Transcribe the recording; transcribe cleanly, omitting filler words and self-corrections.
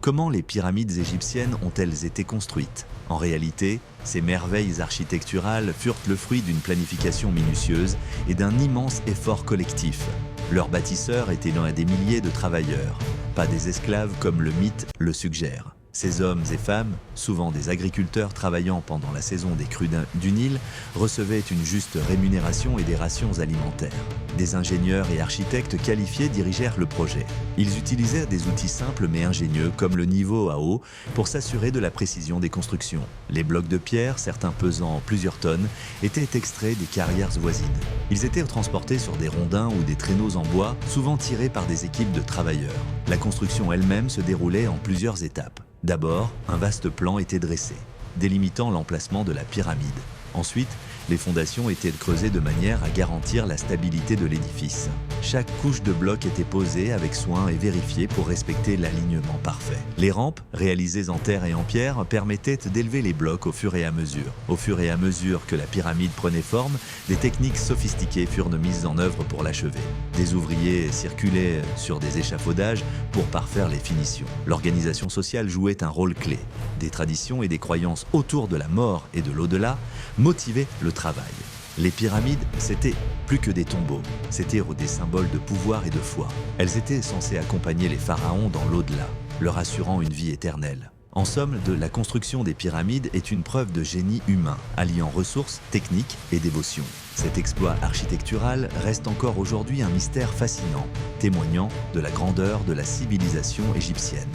Comment les pyramides égyptiennes ont-elles été construites? En réalité, ces merveilles architecturales furent le fruit d'une planification minutieuse et d'un immense effort collectif. Leurs bâtisseurs étaient l'un des milliers de travailleurs, pas des esclaves comme le mythe le suggère. Ces hommes et femmes, souvent des agriculteurs travaillant pendant la saison des crues du Nil, recevaient une juste rémunération et des rations alimentaires. Des ingénieurs et architectes qualifiés dirigèrent le projet. Ils utilisaient des outils simples mais ingénieux comme le niveau à eau pour s'assurer de la précision des constructions. Les blocs de pierre, certains pesant plusieurs tonnes, étaient extraits des carrières voisines. Ils étaient transportés sur des rondins ou des traîneaux en bois, souvent tirés par des équipes de travailleurs. La construction elle-même se déroulait en plusieurs étapes. D'abord, un vaste plan était dressé, délimitant l'emplacement de la pyramide. Ensuite, les fondations étaient creusées de manière à garantir la stabilité de l'édifice. Chaque couche de blocs était posée avec soin et vérifiée pour respecter l'alignement parfait. Les rampes, réalisées en terre et en pierre, permettaient d'élever les blocs au fur et à mesure. Au fur et à mesure que la pyramide prenait forme, des techniques sophistiquées furent mises en œuvre pour l'achever. Des ouvriers circulaient sur des échafaudages pour parfaire les finitions. L'organisation sociale jouait un rôle clé. Des traditions et des croyances autour de la mort et de l'au-delà motivaient le travail. Les pyramides, c'était plus que des tombeaux, c'étaient des symboles de pouvoir et de foi. Elles étaient censées accompagner les pharaons dans l'au-delà, leur assurant une vie éternelle. En somme, la construction des pyramides est une preuve de génie humain, alliant ressources, techniques et dévotion. Cet exploit architectural reste encore aujourd'hui un mystère fascinant, témoignant de la grandeur de la civilisation égyptienne.